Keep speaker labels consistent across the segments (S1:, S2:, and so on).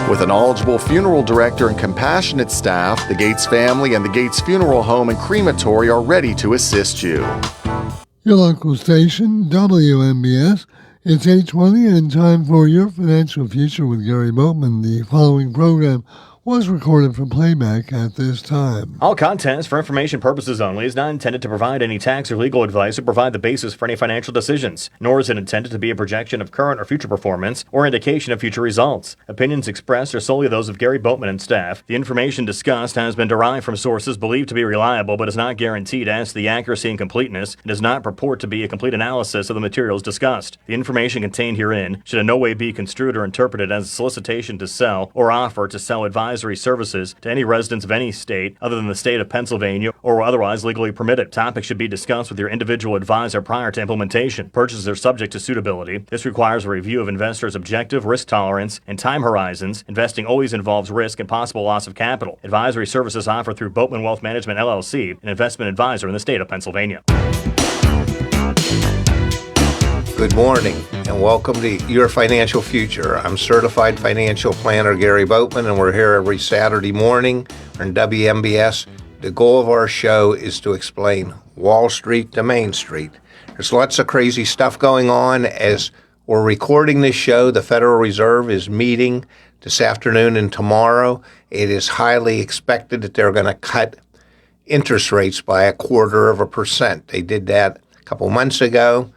S1: With a knowledgeable funeral director and compassionate staff, the Gates family and the Gates Funeral Home and Crematory are ready to assist you.
S2: Your local station, WMBS. It's 8:20 and time for Your Financial Future with Gary Boatman. The following program was recorded for playback at this time.
S3: All content for information purposes only is not intended to provide any tax or legal advice or provide the basis for any financial decisions, nor is it intended to be a projection of current or future performance or indication of future results. Opinions expressed are solely those of Gary Boatman and staff. The information discussed has been derived from sources believed to be reliable but is not guaranteed as to the accuracy and completeness and does not purport to be a complete analysis of the materials discussed. The information contained herein should in no way be construed or interpreted as a solicitation to sell or offer to sell advisory services to any residents of any state other than the state of Pennsylvania or otherwise legally permitted. Topics should be discussed with your individual advisor prior to implementation. Purchases are subject to suitability. This requires a review of investors' objective risk tolerance and time horizons. Investing always involves risk and possible loss of capital. Advisory services offered through Boatman Wealth Management, LLC, an investment advisor in the state of Pennsylvania.
S4: Good morning and welcome to Your Financial Future. I'm certified financial planner Gary Boatman, and we're here every Saturday morning on WMBS. The goal of our show is to explain Wall Street to Main Street. There's lots of crazy stuff going on. As we're recording this show, the Federal Reserve is meeting this afternoon and tomorrow. It is highly expected that they're going to cut interest rates by 0.25%. They did that a couple months ago.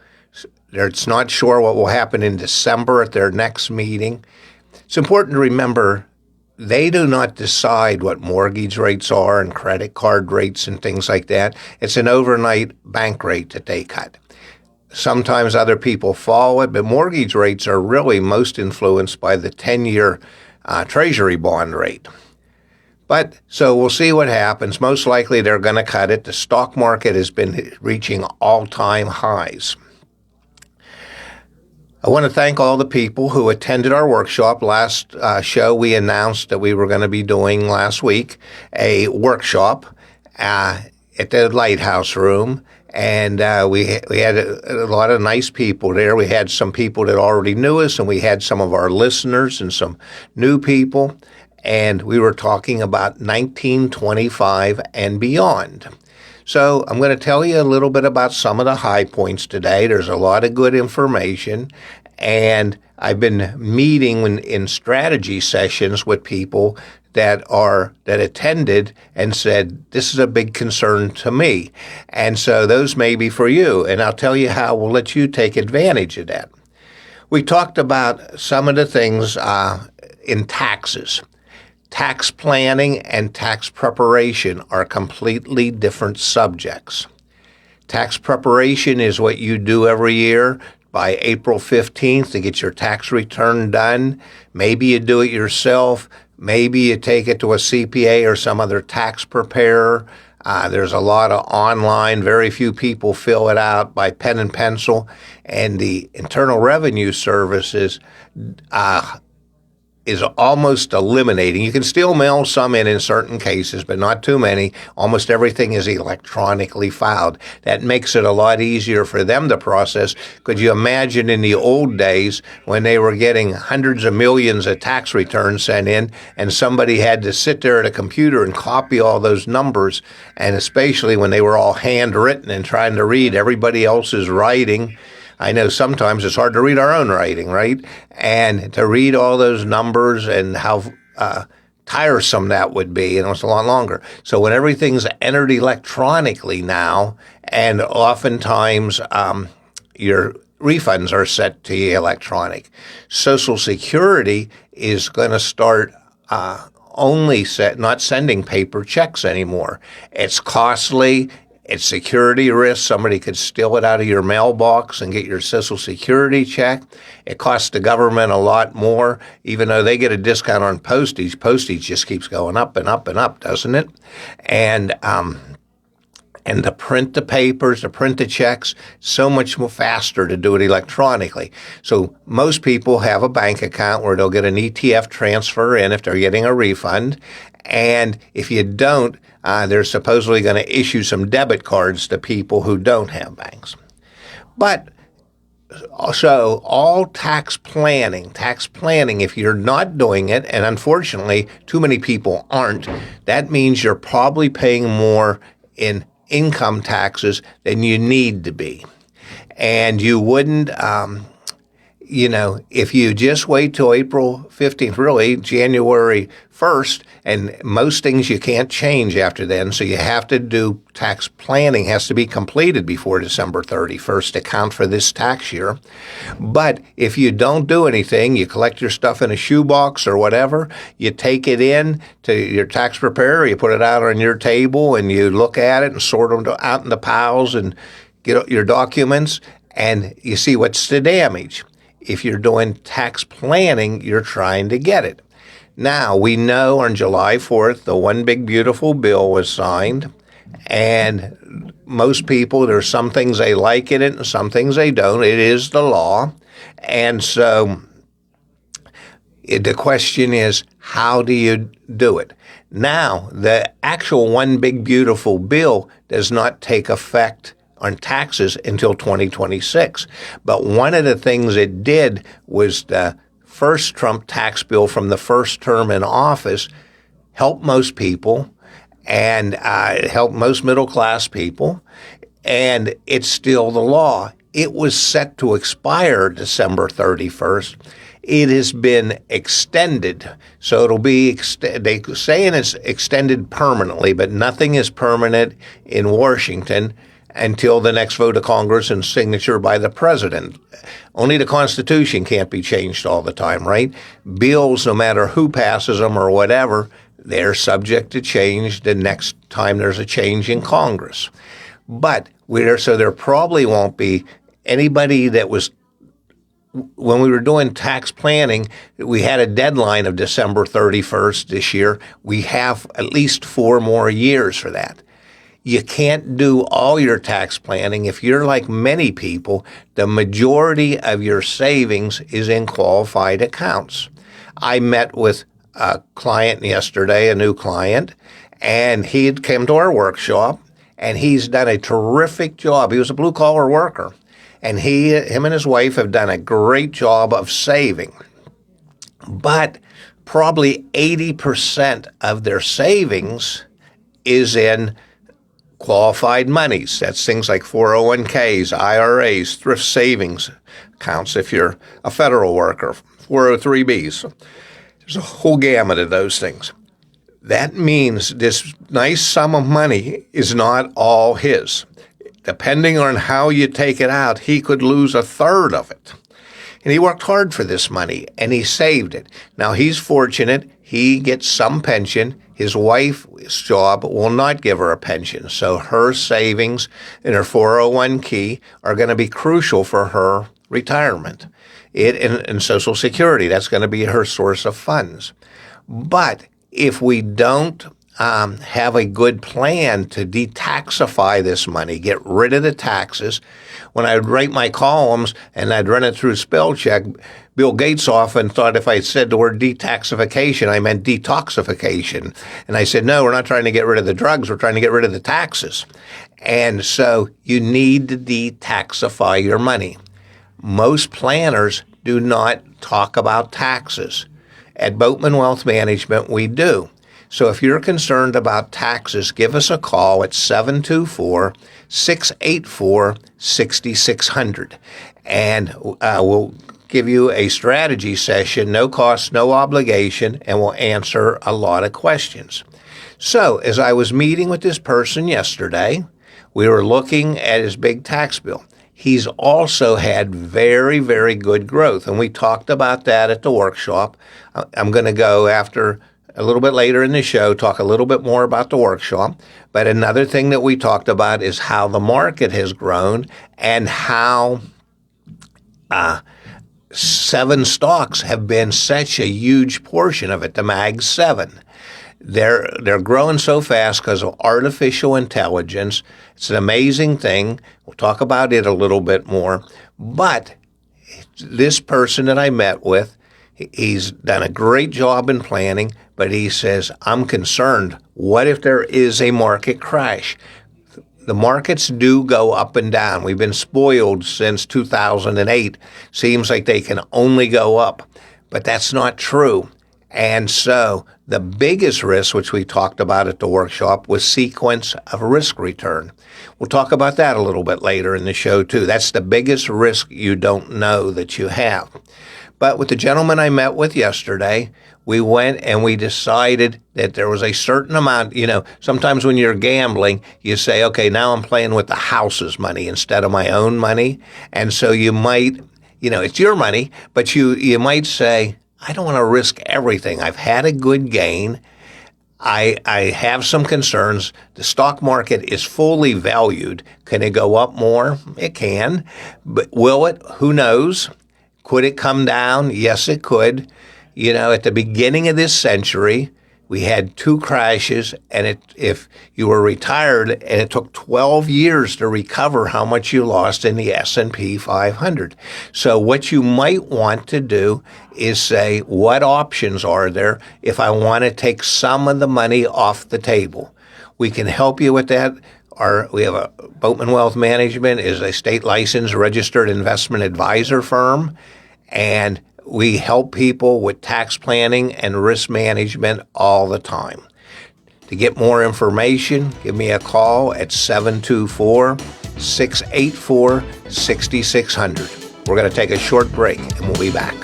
S4: It's not sure what will happen in December at their next meeting. It's important to remember they do not decide what mortgage rates are and credit card rates and things like that. It's an overnight bank rate that they cut. Sometimes other people follow it, but mortgage rates are really most influenced by the 10-year Treasury bond rate. So we'll see what happens. Most likely they're going to cut it. The stock market has been reaching all-time highs. I want to thank all the people who attended our workshop. Last show, we announced that we were going to be doing last week a workshop at the Lighthouse Room, and we had a lot of nice people there. We had some people that already knew us, and we had some of our listeners and some new people, and we were talking about 1925 and beyond. So I'm going to tell you a little bit about some of the high points today. There's a lot of good information, and I've been meeting in strategy sessions with people that attended and said, this is a big concern to me. And so those may be for you, and I'll tell you how we'll let you take advantage of that. We talked about some of the things in taxes. Tax planning and tax preparation are completely different subjects. Tax preparation is what you do every year by April 15th to get your tax return done. Maybe you do it yourself. Maybe you take it to a CPA or some other tax preparer. There's a lot of online. Very few people fill it out by pen and pencil. And the Internal Revenue Service is almost eliminating. You can still mail some in certain cases, but not too many. Almost everything is electronically filed. That makes it a lot easier for them to process. Could you imagine in the old days when they were getting hundreds of millions of tax returns sent in and somebody had to sit there at a computer and copy all those numbers, and especially when they were all handwritten and trying to read everybody else's writing? I know sometimes it's hard to read our own writing, right? And to read all those numbers and how tiresome that would be, and it's a lot longer. So when everything's entered electronically now, and oftentimes your refunds are set to electronic. Social Security is going to start not sending paper checks anymore. It's costly. It's security risk. Somebody could steal it out of your mailbox and get your Social Security check. It costs the government a lot more, even though they get a discount on postage. Postage just keeps going up and up and up, doesn't it? And to print the papers, to print the checks, so much more faster to do it electronically. So most people have a bank account where they'll get an ETF transfer in if they're getting a refund. And if you don't, they're supposedly going to issue some debit cards to people who don't have banks. But So all tax planning, if you're not doing it, and unfortunately too many people aren't, that means you're probably paying more in income taxes than you need to be. And you wouldn't, if you just wait till April 15th, really January 1st, and most things you can't change after then, so you have to do tax planning, has to be completed before December 31st to count for this tax year. But if you don't do anything, you collect your stuff in a shoebox or whatever, you take it in to your tax preparer, you put it out on your table, and you look at it and sort them out into piles and get your documents, and you see what's the damage. If you're doing tax planning, you're trying to get it. Now, we know on July 4th, the One Big Beautiful Bill was signed, and most people, there's some things they like in it and some things they don't. It is the law. And so the question is, how do you do it? Now, the actual One Big Beautiful Bill does not take effect on taxes until 2026. But one of the things it did was the first Trump tax bill from the first term in office helped most people and helped most middle-class people, and it's still the law. It was set to expire December 31st. It has been extended, so it'll be they saying it's extended permanently, but nothing is permanent in Washington until the next vote of Congress and signature by the president. Only the Constitution can't be changed all the time, right? Bills, no matter who passes them or whatever, they're subject to change the next time there's a change in Congress. But so there probably won't be anybody that was, when we were doing tax planning, we had a deadline of December 31st this year. We have at least 4 more years for that. You can't do all your tax planning. If you're like many people, the majority of your savings is in qualified accounts. I met with a client yesterday, a new client, and he had come to our workshop, and he's done a terrific job. He was a blue-collar worker, and him and his wife have done a great job of saving. But probably 80% of their savings is in qualified monies. That's things like 401ks, IRAs, thrift savings accounts if you're a federal worker, 403bs. There's a whole gamut of those things. That means this nice sum of money is not all his. Depending on how you take it out, he could lose a third of it. And he worked hard for this money, and he saved it. Now, he's fortunate. He gets some pension. His wife's job will not give her a pension, so her savings in her 401k are going to be crucial for her retirement. And Social Security, that's going to be her source of funds. But if we don't have a good plan to detaxify this money, get rid of the taxes. When I would write my columns and I'd run it through spell check, Bill Gates often thought if I said the word detaxification, I meant detoxification. And I said, no, we're not trying to get rid of the drugs. We're trying to get rid of the taxes. And so you need to detaxify your money. Most planners do not talk about taxes. At Boatman Wealth Management, we do. So if you're concerned about taxes, give us a call at 724-684-6600. And we'll give you a strategy session, no cost, no obligation, and we'll answer a lot of questions. So as I was meeting with this person yesterday, we were looking at his big tax bill. He's also had very, very good growth, and we talked about that at the workshop. I'm going to go after a little bit later in the show, talk a little bit more about the workshop. But another thing that we talked about is how the market has grown and how 7 stocks have been such a huge portion of it, the Mag 7. They're growing so fast because of artificial intelligence. It's an amazing thing. We'll talk about it a little bit more. But this person that I met with, he's done a great job in planning, but he says, I'm concerned. What if there is a market crash? the markets do go up and down. We've been spoiled since 2008. Seems like they can only go up, but that's not true. And so the biggest risk, which we talked about at the workshop, was sequence of risk return. We'll talk about that a little bit later in the show, too. That's the biggest risk you don't know that you have. But with the gentleman I met with yesterday, we went and we decided that there was a certain amount, sometimes when you're gambling, you say, okay, now I'm playing with the house's money instead of my own money. And so you might, it's your money, but you might say, I don't want to risk everything. I've had a good gain. I have some concerns. The stock market is fully valued. Can it go up more? It can. But will it? Who knows? Could it come down? Yes, it could. At the beginning of this century, we had 2 crashes, and if you were retired, and it took 12 years to recover how much you lost in the S&P 500. So what you might want to do is say, what options are there if I want to take some of the money off the table? We can help you with that. We have a Boatman Wealth Management is a state licensed registered investment advisor firm, and we help people with tax planning and risk management all the time. To get more information, give me a call at 724-684-6600. We're going to take a short break, and we'll be back.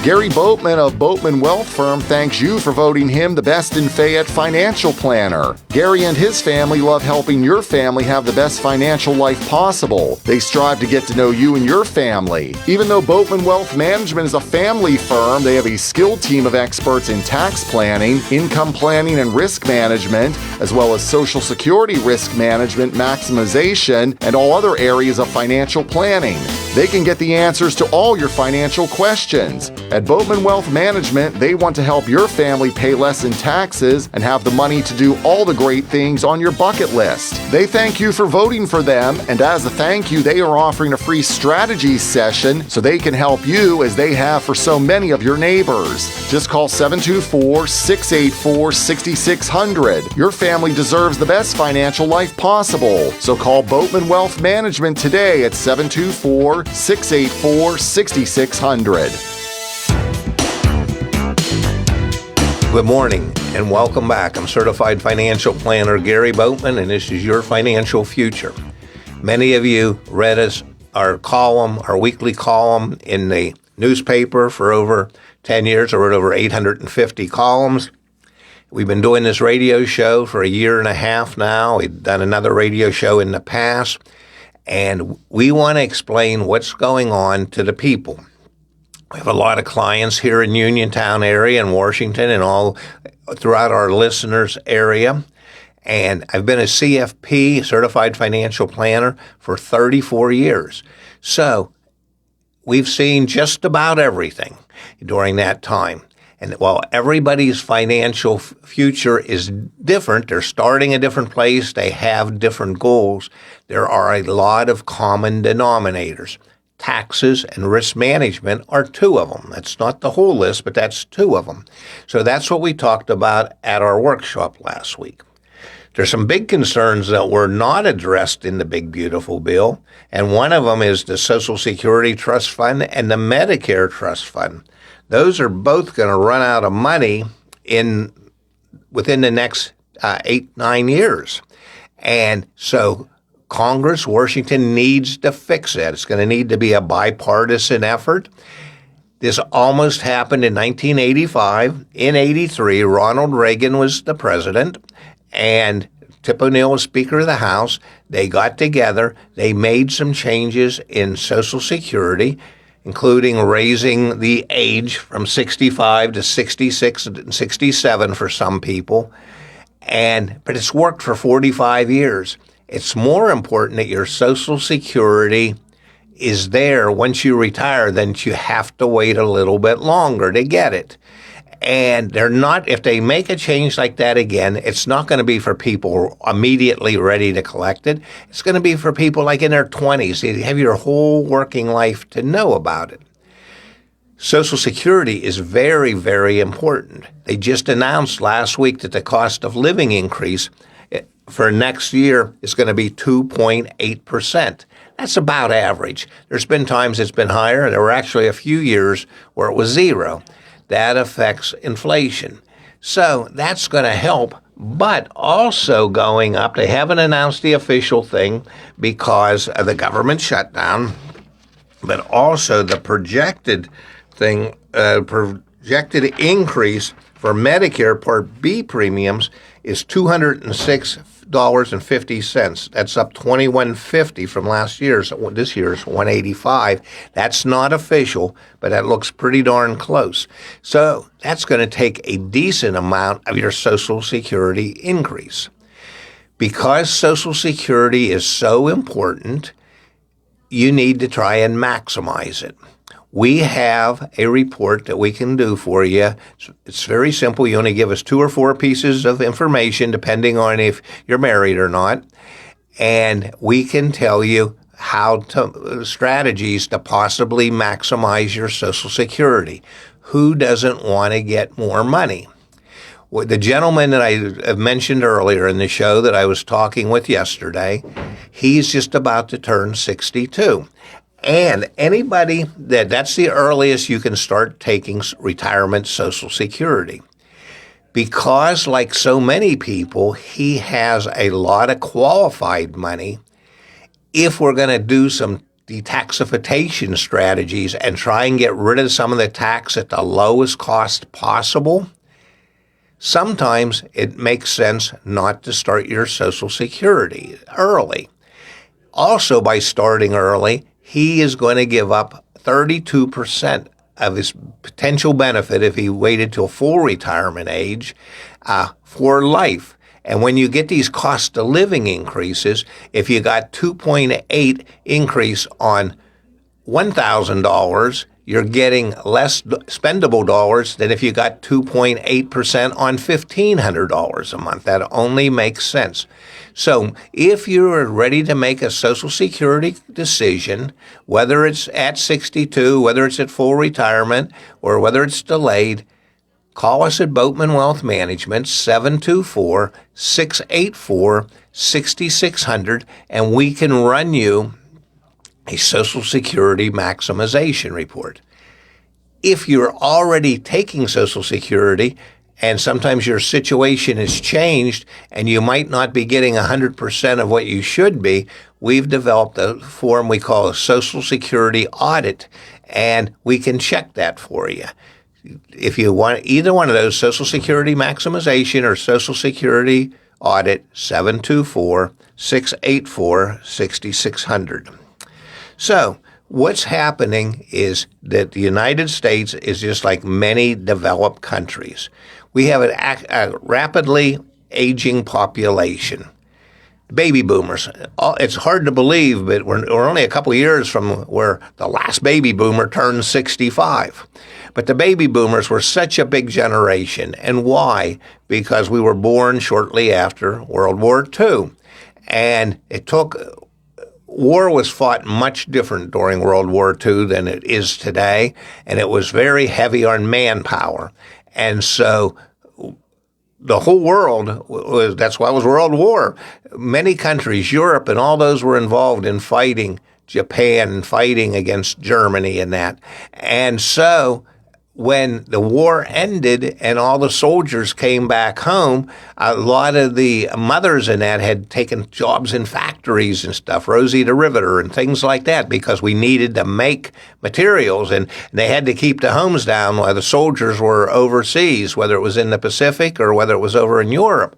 S1: Gary Boatman of Boatman Wealth Firm thanks you for voting him the best in Fayette financial planner. Gary and his family love helping your family have the best financial life possible. They strive to get to know you and your family. Even though Boatman Wealth Management is a family firm, they have a skilled team of experts in tax planning, income planning and risk management, as well as Social Security risk management, maximization, and all other areas of financial planning. They can get the answers to all your financial questions. At Boatman Wealth Management, they want to help your family pay less in taxes and have the money to do all the great things on your bucket list. They thank you for voting for them, and as a thank you, they are offering a free strategy session so they can help you as they have for so many of your neighbors. Just call 724-684-6600. Your family deserves the best financial life possible. So call Boatman Wealth Management today at 724-684-6600.
S4: Good morning and welcome back. I'm certified financial planner Gary Boatman, and this is your financial future. Many of you read our weekly column in the newspaper for over 10 years. I wrote over 850 columns. We've been doing this radio show for a year and a half now. We've done another radio show in the past, and we want to explain what's going on to the people. We have a lot of clients here in Uniontown area and Washington and all throughout our listeners area. And I've been a CFP, Certified Financial Planner, for 34 years. So we've seen just about everything during that time. And while everybody's financial future is different, they're starting a different place, they have different goals, there are a lot of common denominators. Taxes and risk management are 2 of them. That's not the whole list, but that's 2 of them. So that's what we talked about at our workshop last week. There's some big concerns that were not addressed in the big, beautiful bill, and one of them is the Social Security Trust Fund and the Medicare Trust Fund. Those are both going to run out of money within the next 8-9 years. And so Congress, Washington, needs to fix it. It's going to need to be a bipartisan effort. This almost happened in 1985. In 83, Ronald Reagan was the president, and Tip O'Neill was Speaker of the House. They got together. They made some changes in Social Security, including raising the age from 65 to 66 and 67 for some people. But it's worked for 45 years. It's more important that your Social Security is there once you retire than that you have to wait a little bit longer to get it. And they're not, if they make a change like that again, it's not going to be for people immediately ready to collect it. It's going to be for people like in their 20s. You have your whole working life to know about it. Social Security is very, very important. They just announced last week that the cost of living increase for next year is going to be 2.8%. That's about average. There's been times it's been higher. There were actually a few years where it was zero. That affects inflation. So that's going to help, but also going up. They haven't announced the official thing because of the government shutdown, but also the projected increase for Medicare Part B premiums is $206.50. That's up $21.50 from last year's. This year's $185. That's not official, but that looks pretty darn close. So that's going to take a decent amount of your Social Security increase. Because Social Security is so important, you need to try and maximize it. We have a report that we can do for you. It's very simple. You only give us 2 or 4 pieces of information, depending on if you're married or not, and we can tell you strategies to possibly maximize your Social Security. Who doesn't want to get more money? The gentleman that I mentioned earlier in the show that I was talking with yesterday, he's just about to turn 62. And anybody that's the earliest you can start taking retirement Social Security. Because like so many people, he has a lot of qualified money. If we're going to do some detaxification strategies and try and get rid of some of the tax at the lowest cost possible, sometimes it makes sense not to start your Social Security early. Also, by starting early, he is going to give up 32% of his potential benefit if he waited till full retirement age for life. And when you get these cost of living increases, if you got 2.8 increase on $1,000, you're getting less spendable dollars than if you got 2.8% on $1,500 a month. That only makes sense. So if you're ready to make a Social Security decision, whether it's at 62, whether it's at full retirement, or whether it's delayed, call us at Boatman Wealth Management, 724-684-6600, and we can run you a Social Security maximization report. If you're already taking Social Security and sometimes your situation has changed and you might not be getting 100% of what you should be, we've developed a form we call a Social Security audit, and we can check that for you. If you want either one of those, Social Security maximization or Social Security audit, 724-684-6600. So what's happening is that the United States is just like many developed countries. We have a rapidly aging population. Baby boomers. It's hard to believe, but we're only a couple of years from where the last baby boomer turned 65. But the baby boomers were such a big generation. And why? Because we were born shortly after World War II. And war was fought much different during World War II than it is today. And it was very heavy on manpower. And so the whole world that's why it was World War. Many countries, Europe and all those were involved in fighting Japan, fighting against Germany and that. And so when the war ended and all the soldiers came back home, a lot of the mothers in that had taken jobs in factories and stuff, Rosita Riveter and things like that, because we needed to make materials, and they had to keep the homes down while the soldiers were overseas, whether it was in the Pacific or whether it was over in Europe.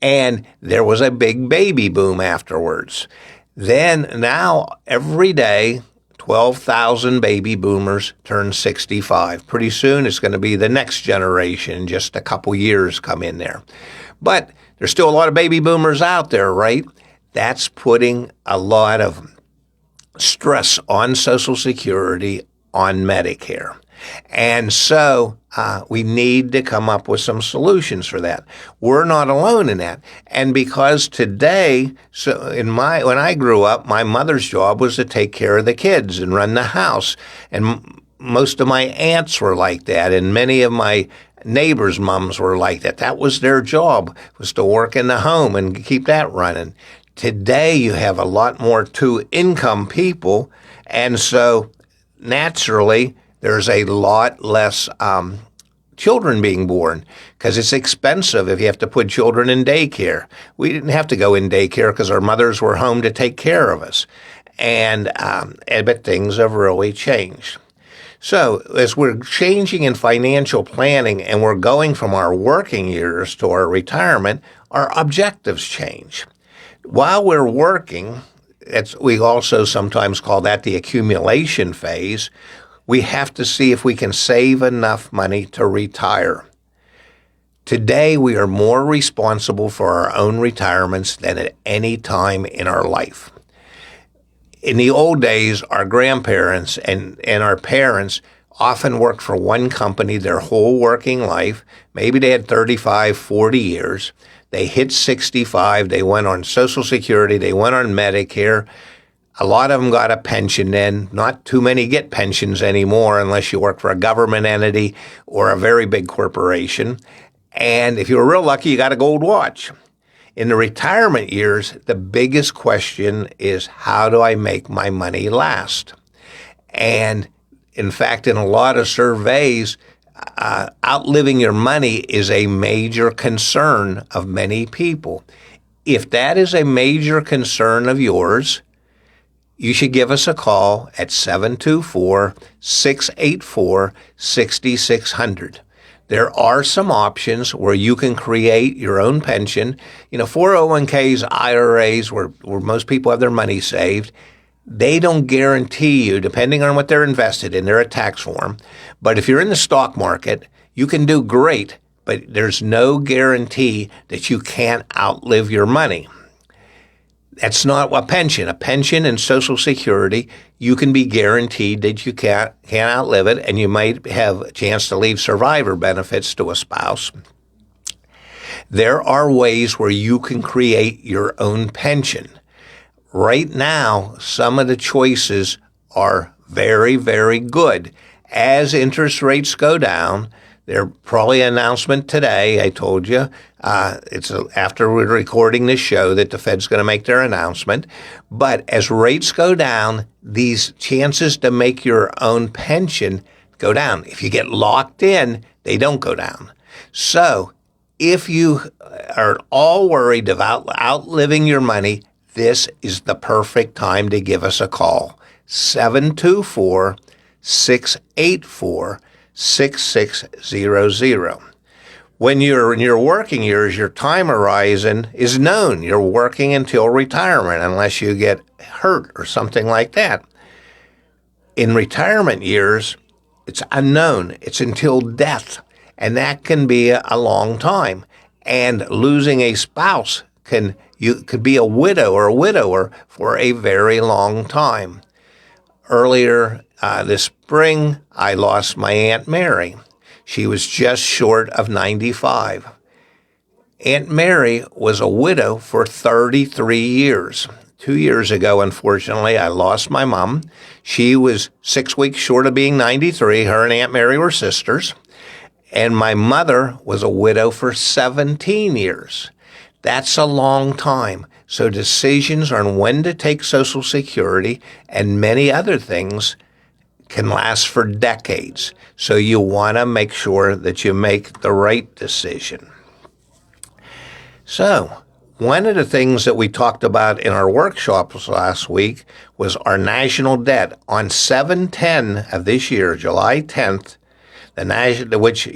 S4: And there was a big baby boom afterwards. Now every day, 12,000 baby boomers turn 65. Pretty soon it's going to be the next generation, just a couple years come in there. But there's still a lot of baby boomers out there, right? That's putting a lot of stress on Social Security, on Medicare. And so we need to come up with some solutions for that. We're not alone in that. And because today, when I grew up, my mother's job was to take care of the kids and run the house. And most of my aunts were like that. And many of my Neighbors' moms were like that. That was their job, was to work in the home and keep that running. Today, you have a lot more two-income people, and so naturally, there's a lot less children being born because it's expensive if you have to put children in daycare. We didn't have to go in daycare because our mothers were home to take care of us. But things have really changed. So as we're changing in financial planning and we're going from our working years to our retirement, our objectives change. While we're working, we also sometimes call that the accumulation phase. We have to see if we can save enough money to retire. Today, we are more responsible for our own retirements than at any time in our life. In the old days, our grandparents and our parents often worked for one company their whole working life. Maybe they had 35, 40 years. They hit 65. They went on Social Security. They went on Medicare. A lot of them got a pension then. Not too many get pensions anymore unless you work for a government entity or a very big corporation. And if you were real lucky, you got a gold watch. In the retirement years, the biggest question is, how do I make my money last? And in fact, in a lot of surveys, outliving your money is a major concern of many people. If that is a major concern of yours, you should give us a call at 724-684-6600. There are some options where you can create your own pension. 401ks, IRAs, where most people have their money saved, they don't guarantee you, depending on what they're invested in, they're a tax form. But if you're in the stock market, you can do great, but there's no guarantee that you can't outlive your money. That's not a pension. A pension and Social Security, you can be guaranteed that you can't outlive it, and you might have a chance to leave survivor benefits to a spouse. There are ways where you can create your own pension. Right now, some of the choices are very, very good. As interest rates go down, there's probably an announcement today, I told you. It's after we're recording this show that the Fed's going to make their announcement. But as rates go down, these chances to make your own pension go down. If you get locked in, they don't go down. So if you are all worried about outliving your money, this is the perfect time to give us a call. 724-684-6600. When you're in your working years, your time horizon is known. You're working until retirement unless you get hurt or something like that. In retirement years, it's unknown. It's until death, and that can be a long time. And losing a spouse you could be a widow or a widower for a very long time. Earlier this spring, I lost my Aunt Mary. She was just short of 95. Aunt Mary was a widow for 33 years. 2 years ago, unfortunately, I lost my mom. She was 6 weeks short of being 93. Her and Aunt Mary were sisters. And my mother was a widow for 17 years. That's a long time. So decisions on when to take Social Security and many other things can last for decades. So you want to make sure that you make the right decision. So one of the things that we talked about in our workshops last week was our national debt. On 7/10 of this year, July 10th, which,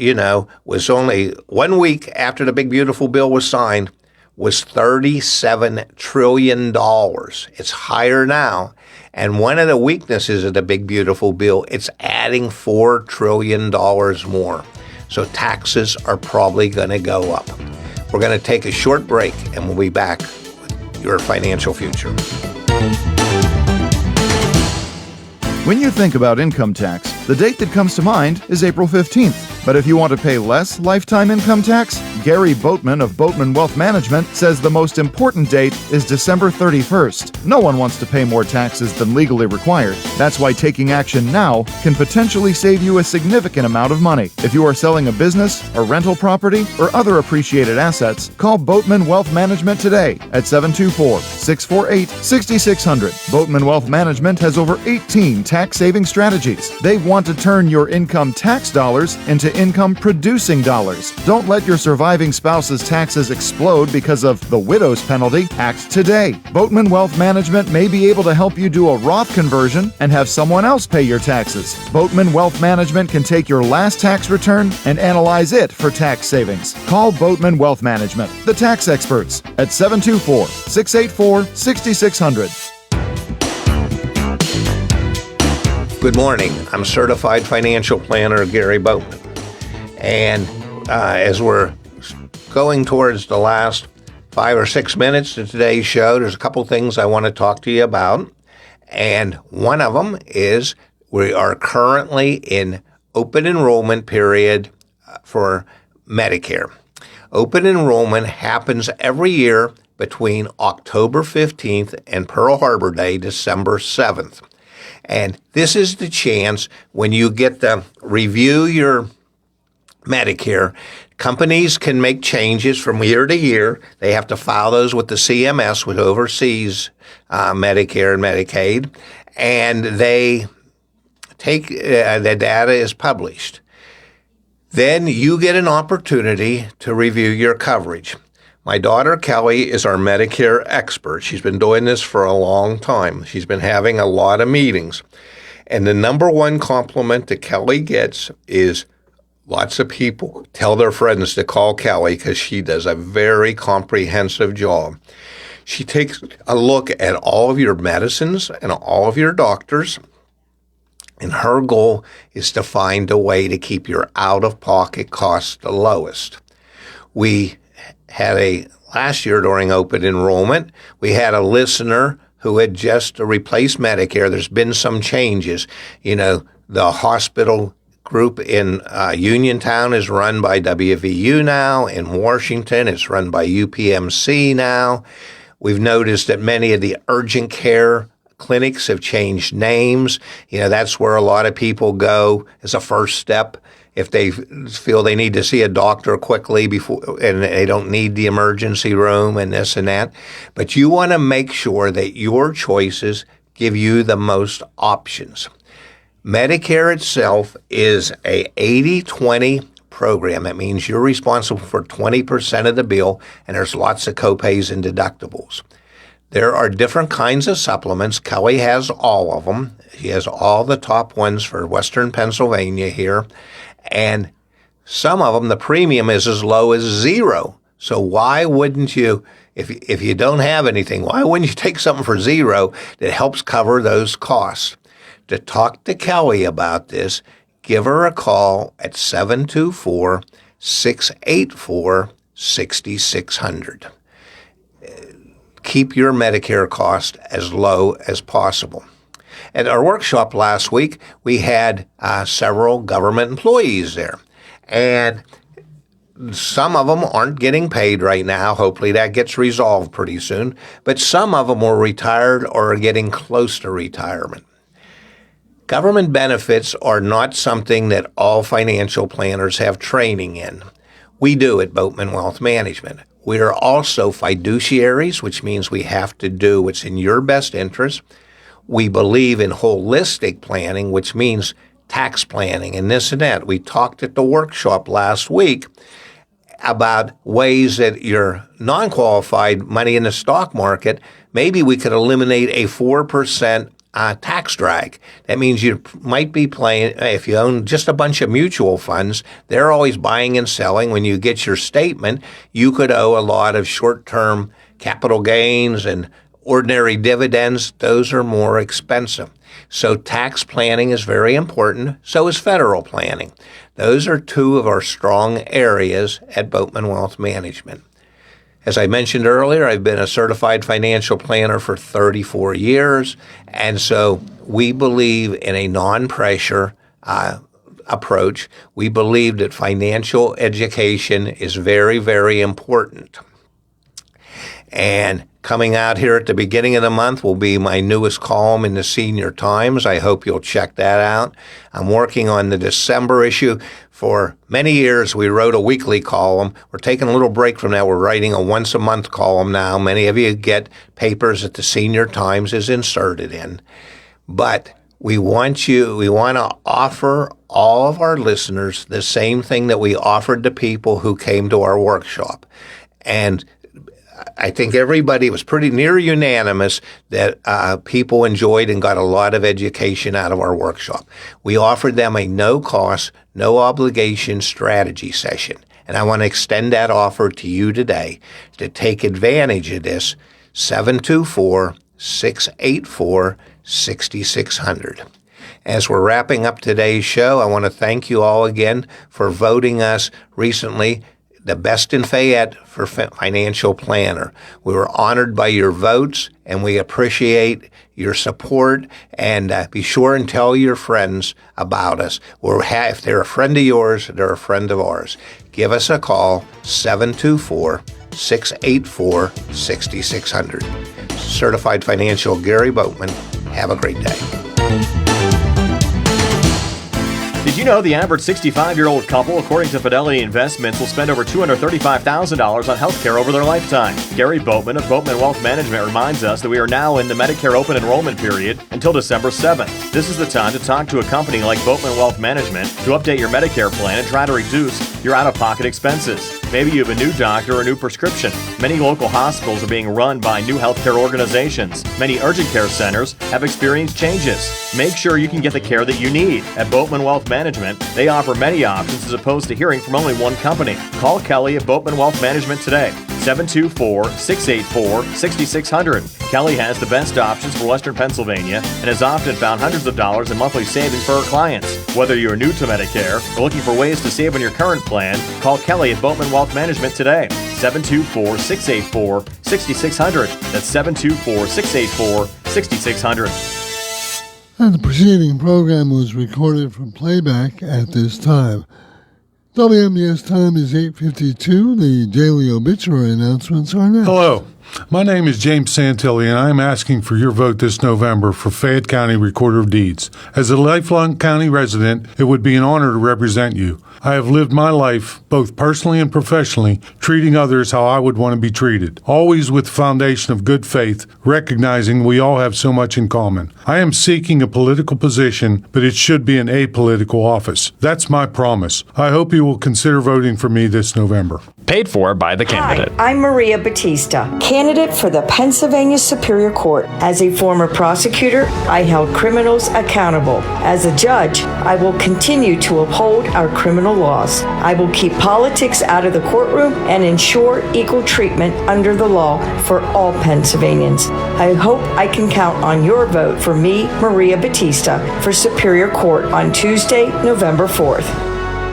S4: was only 1 week after the Big Beautiful Bill was signed, was $37 trillion. It's higher now. And one of the weaknesses of the Big Beautiful Bill, it's adding $4 trillion more. So taxes are probably going to go up. We're going to take a short break, and we'll be back with your financial future.
S5: When you think about income tax, the date that comes to mind is April 15th. But if you want to pay less lifetime income tax, Gary Boatman of Boatman Wealth Management says the most important date is December 31st. No one wants to pay more taxes than legally required. That's why taking action now can potentially save you a significant amount of money. If you are selling a business, a rental property, or other appreciated assets, call Boatman Wealth Management today at 724-648-6600. Boatman Wealth Management has over 18 tax-saving strategies. They want to turn your income tax dollars into income-producing dollars. Don't let your surviving spouse's taxes explode because of the widow's penalty. Act today. Boatman Wealth Management may be able to help you do a Roth conversion and have someone else pay your taxes. Boatman Wealth Management can take your last tax return and analyze it for tax savings. Call Boatman Wealth Management, the tax experts, at 724-684-6600.
S4: Good morning. I'm Certified Financial Planner Gary Boatman. And as we're going towards the last 5 or 6 minutes of today's show, there's a couple things I want to talk to you about. And one of them is we are currently in open enrollment period for Medicare. Open enrollment happens every year between October 15th and Pearl Harbor Day, December 7th. And this is the chance when you get to review your Medicare. Companies can make changes from year to year. They have to file those with the CMS, which oversees Medicare and Medicaid, and they take the data is published. Then you get an opportunity to review your coverage. My daughter Kelly is our Medicare expert. She's been doing this for a long time. She's been having a lot of meetings. And the number one compliment that Kelly gets is lots of people tell their friends to call Kelly because she does a very comprehensive job. She takes a look at all of your medicines and all of your doctors, and her goal is to find a way to keep your out-of-pocket costs the lowest. We had last year during open enrollment, we had a listener who had just replaced Medicare. There's been some changes. You know, the hospital group in Uniontown is run by WVU now. In Washington, it's run by UPMC now. We've noticed that many of the urgent care clinics have changed names. You know, that's where a lot of people go as a first step if they feel they need to see a doctor quickly before, and they don't need the emergency room and this and that. But you want to make sure that your choices give you the most options. Medicare itself is a 80-20 program. That means you're responsible for 20% of the bill, and there's lots of copays and deductibles. There are different kinds of supplements. Kelly has all of them. She has all the top ones for Western Pennsylvania here. And some of them, the premium is as low as $0. So why wouldn't you, if you don't have anything, why wouldn't you take something for $0 that helps cover those costs? To talk to Kelly about this, give her a call at 724-684-6600. Keep your Medicare cost as low as possible. At our workshop last week, we had several government employees there, and some of them aren't getting paid right now. Hopefully that gets resolved pretty soon, but some of them were retired or are getting close to retirement. Government benefits are not something that all financial planners have training in. We do at Boatman Wealth Management. We are also fiduciaries, which means we have to do what's in your best interest. We believe in holistic planning, which means tax planning and this and that. We talked at the workshop last week about ways that your non-qualified money in the stock market, maybe we could eliminate a 4% tax drag. That means you might be playing, if you own just a bunch of mutual funds, they're always buying and selling. When you get your statement, you could owe a lot of short-term capital gains and ordinary dividends. Those are more expensive. So tax planning is very important. So is federal planning. Those are two of our strong areas at Boatman Wealth Management. As I mentioned earlier, I've been a certified financial planner for 34 years, and so we believe in a non-pressure approach. We believe that financial education is very, very important. And coming out here at the beginning of the month will be my newest column in the Senior Times. I hope you'll check that out. I'm working on the December issue. For many years, we wrote a weekly column. We're taking a little break from that. We're writing a once-a-month column now. Many of you get papers that the Senior Times is inserted in. But we want to offer all of our listeners the same thing that we offered to people who came to our workshop. And I think everybody was pretty near unanimous that people enjoyed and got a lot of education out of our workshop. We offered them a no-cost, no-obligation strategy session. And I want to extend that offer to you today to take advantage of this. 724-684-6600. As we're wrapping up today's show, I want to thank you all again for voting us recently the best in Fayette for financial planner. We were honored by your votes, and we appreciate your support. And be sure and tell your friends about us. If they're a friend of yours, they're a friend of ours. Give us a call, 724-684-6600. Certified Financial Gary Boatman. Have a great day.
S3: Did you know the average 65-year-old couple, according to Fidelity Investments, will spend over $235,000 on health care over their lifetime? Gary Boatman of Boatman Wealth Management reminds us that we are now in the Medicare open enrollment period until December 7th. This is the time to talk to a company like Boatman Wealth Management to update your Medicare plan and try to reduce your out-of-pocket expenses. Maybe you have a new doctor or a new prescription. Many local hospitals are being run by new healthcare organizations. Many urgent care centers have experienced changes. Make sure you can get the care that you need. At Boatman Wealth Management, they offer many options as opposed to hearing from only one company. Call Kelly at Boatman Wealth Management today. 724-684-6600. Kelly has the best options for Western Pennsylvania and has often found hundreds of dollars in monthly savings for her clients. Whether you're new to Medicare or looking for ways to save on your current plan, call Kelly at Boatman Wealth Management today. 724-684-6600. That's 724-684-6600.
S2: And the preceding program was recorded for playback at this time. WMBS time is 8:52. The daily obituary announcements are next.
S6: Hello. My name is James Santilli, and I am asking for your vote this November for Fayette County Recorder of Deeds. As a lifelong county resident, it would be an honor to represent you. I have lived my life, both personally and professionally, treating others how I would want to be treated, always with the foundation of good faith, recognizing we all have so much in common. I am seeking a political position, but it should be an apolitical office. That's my promise. I hope you will consider voting for me this November.
S7: Paid for by the candidate.
S8: Hi, I'm Maria Batista, candidate for the Pennsylvania Superior Court. As a former prosecutor, I held criminals accountable. As a judge, I will continue to uphold our criminal laws. I will keep politics out of the courtroom and ensure equal treatment under the law for all Pennsylvanians. I hope I can count on your vote for me, Maria Batista, for Superior Court on Tuesday, November 4th.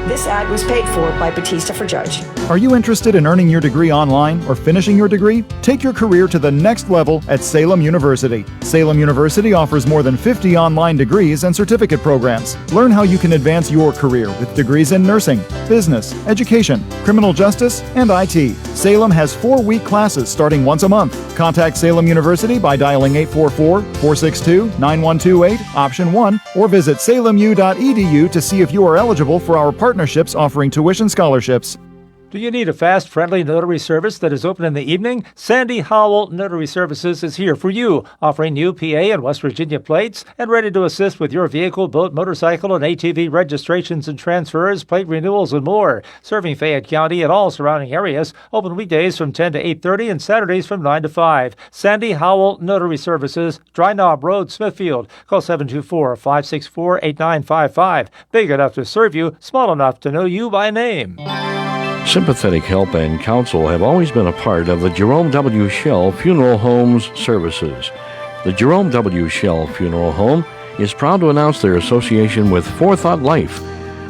S8: This ad was paid for by Batista for Judge.
S7: Are you interested in earning your degree online or finishing your degree? Take your career to the next level at Salem University. Salem University offers more than 50 online degrees and certificate programs. Learn how you can advance your career with degrees in nursing, business, education, criminal justice, and IT. Salem has 4-week classes starting once a month. Contact Salem University by dialing 844-462-9128, option 1, or visit salemu.edu to see if you are eligible for our partnerships offering tuition scholarships.
S9: Do you need a fast, friendly notary service that is open in the evening? Sandy Howell Notary Services is here for you, offering new PA and West Virginia plates and ready to assist with your vehicle, boat, motorcycle, and ATV registrations and transfers, plate renewals, and more. Serving Fayette County and all surrounding areas. Open weekdays from 10 to 8:30 and Saturdays from 9 to 5. Sandy Howell Notary Services, Dry Knob Road, Smithfield. Call 724-564-8955. Big enough to serve you, small enough to know you by name.
S10: Sympathetic help and counsel have always been a part of the Jerome W. Shell Funeral Home's services. The Jerome W. Shell Funeral Home is proud to announce their association with Forethought Life,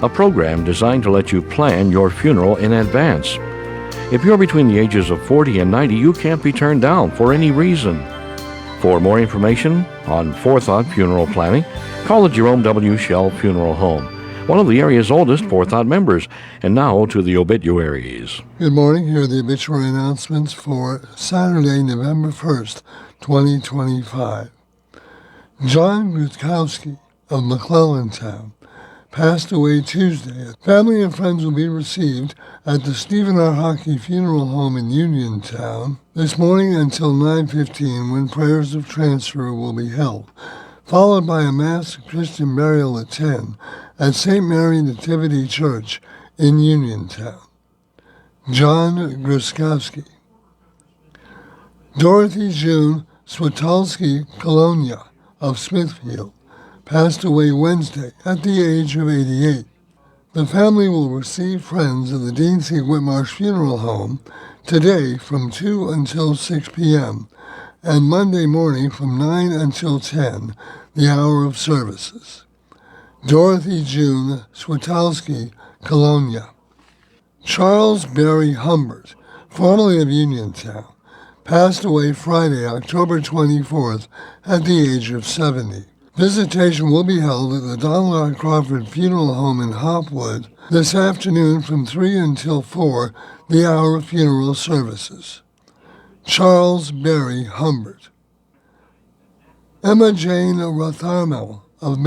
S10: a program designed to let you plan your funeral in advance. If you're between the ages of 40 and 90, you can't be turned down for any reason. For more information on Forethought Funeral Planning, call the Jerome W. Shell Funeral Home. one of the area's oldest Forethought members. And now to the obituaries.
S2: Good morning. Here are the obituary announcements for Saturday, November 1st, 2025. John Gutkowski of McClellantown passed away Tuesday. Family and friends will be received at the Stephen R. Hockey Funeral Home in Uniontown this morning until 9:15, when prayers of transfer will be held, followed by a Mass Christian burial at 10 at St. Mary Nativity Church in Uniontown. John Gruskowski. Dorothy June Switalski-Kolonia of Smithfield passed away Wednesday at the age of 88. The family will receive friends at the Dean C. Whitmarsh Funeral Home today from 2 until 6 p.m. and Monday morning from 9 until 10, the hour of services. Dorothy June Switalski-Kolonia. Charles Barry Humbert, formerly of Uniontown, passed away Friday, October 24th at the age of 70. Visitation will be held at the Donald R. Crawford Funeral Home in Hopwood this afternoon from 3 until 4, the hour of funeral services. Charles Barry Humbert. Emma Jane Rotharmel of